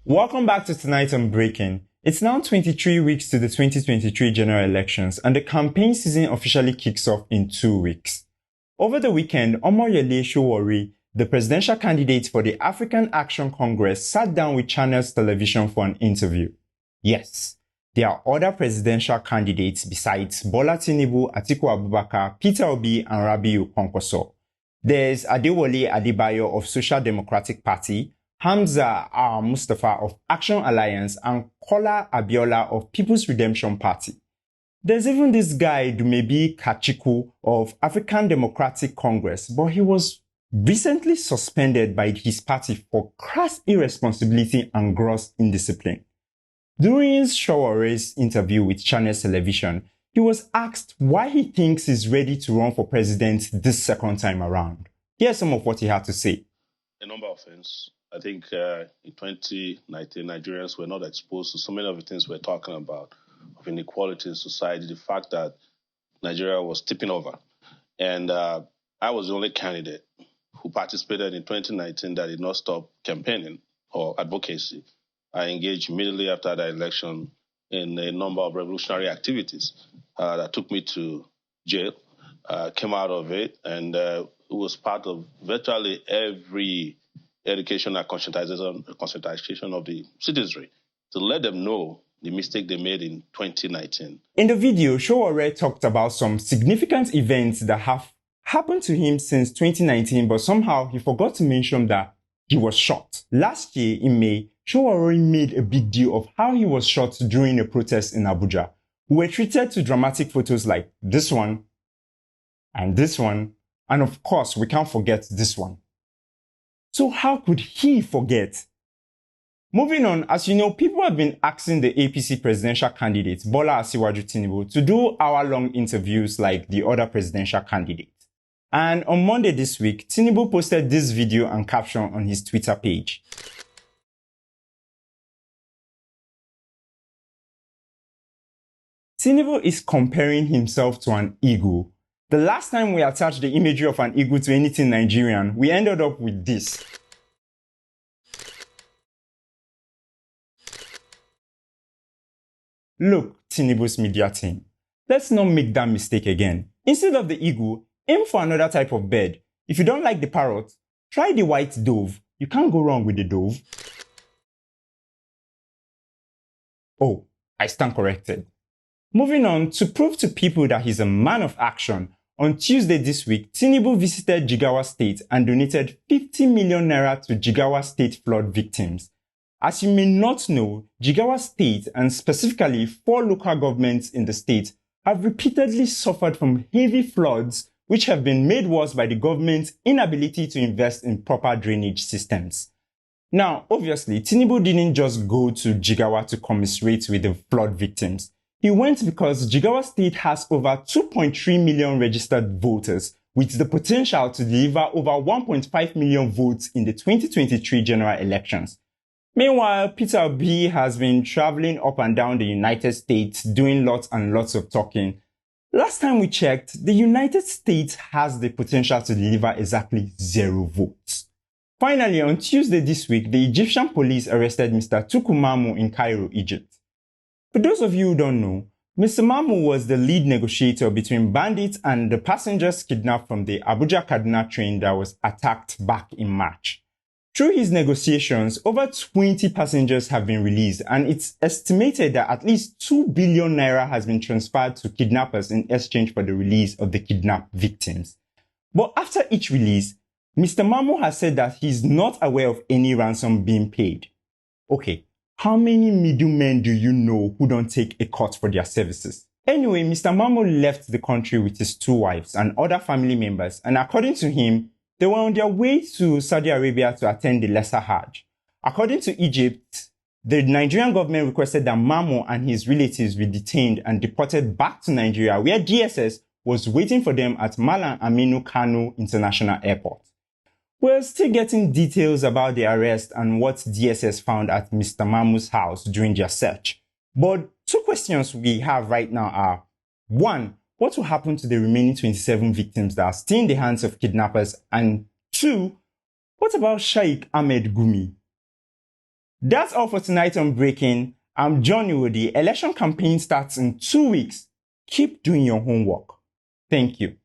Welcome back to Tonight on Breaking. It's now 23 weeks to the 2023 general elections and the campaign season officially kicks off in 2 weeks. Over the weekend, Sowore, the presidential candidate for the African Action Congress, sat down with Channels Television for an interview. Yes, there are other presidential candidates besides Bola Tinubu, Atiku Abubakar, Peter Obi and Rabiu Kwankwaso. There's Adewale Adebayo of Social Democratic Party, Hamza Mustafa of Action Alliance and Kola Abiola of People's Redemption Party. There's even this guy Dumebi Kachiku of African Democratic Congress, but he was recently suspended by his party for crass irresponsibility and gross indiscipline. During Sowore's interview with Channels Television, he was asked why he thinks he's ready to run for president this second time around. Here's some of what he had to say. A number of things. I think in 2019, Nigerians were not exposed to so many of the things we're talking about, of inequality in society, the fact that Nigeria was tipping over. And I was the only candidate who participated in 2019 that did not stop campaigning or advocacy. I engaged immediately after the election in a number of revolutionary activities that took me to jail, came out of it, and it was part of virtually every education and conscientization of the citizenry to let them know the mistake they made in 2019. In the video, Sowore talked about some significant events that have happened to him since 2019, but somehow he forgot to mention that he was shot. Last year in May, Sowore made a big deal of how he was shot during a protest in Abuja. We were treated to dramatic photos like this one, and of course, we can't forget this one. So how could he forget? Moving on, as you know, people have been asking the APC presidential candidate, Bola Tinubu, to do hour-long interviews like the other presidential candidates. And on Monday this week, Tinubu posted this video and caption on his Twitter page. Tinubu is comparing himself to an eagle. The last time we attached the imagery of an eagle to anything Nigerian, we ended up with this. Look, Tinubu's media team, let's not make that mistake again. Instead of the eagle, aim for another type of bird. If you don't like the parrot, try the white dove. You can't go wrong with the dove. Oh, I stand corrected. Moving on, to prove to people that he's a man of action, on Tuesday this week, Tinubu visited Jigawa State and donated 50 million naira to Jigawa State flood victims. As you may not know, Jigawa State, and specifically 4 local governments in the state, have repeatedly suffered from heavy floods which have been made worse by the government's inability to invest in proper drainage systems. Now, obviously, Tinubu didn't just go to Jigawa to commiserate with the flood victims. He went because Jigawa State has over 2.3 million registered voters, with the potential to deliver over 1.5 million votes in the 2023 general elections. Meanwhile, Peter Obi has been traveling up and down the United States, doing lots and lots of talking. Last time we checked, the United States has the potential to deliver exactly 0 votes. Finally, on Tuesday this week, the Egyptian police arrested Mr. Tukur Mamu in Cairo, Egypt. For those of you who don't know, Mr. Mamu was the lead negotiator between bandits and the passengers kidnapped from the Abuja-Kaduna train that was attacked back in March. Through his negotiations, over 20 passengers have been released, and it's estimated that at least 2 billion naira has been transferred to kidnappers in exchange for the release of the kidnapped victims. But after each release, Mr. Mamu has said that he's not aware of any ransom being paid. Okay, how many middlemen do you know who don't take a cut for their services? Anyway, Mr. Mamu left the country with his 2 wives and other family members, and according to him, they were on their way to Saudi Arabia to attend the Lesser Hajj. According to Egypt, the Nigerian government requested that Mamu and his relatives be detained and deported back to Nigeria, where DSS was waiting for them at Malam Aminu Kano International Airport. We're still getting details about the arrest and what DSS found at Mr. Mamu's house during their search. But 2 questions we have right now are, 1, what will happen to the remaining 27 victims that are still in the hands of kidnappers? And 2, what about Sheikh Ahmed Gumi? That's all for tonight on Breaking. I'm John Iwodi. Election campaign starts in 2 weeks. Keep doing your homework. Thank you.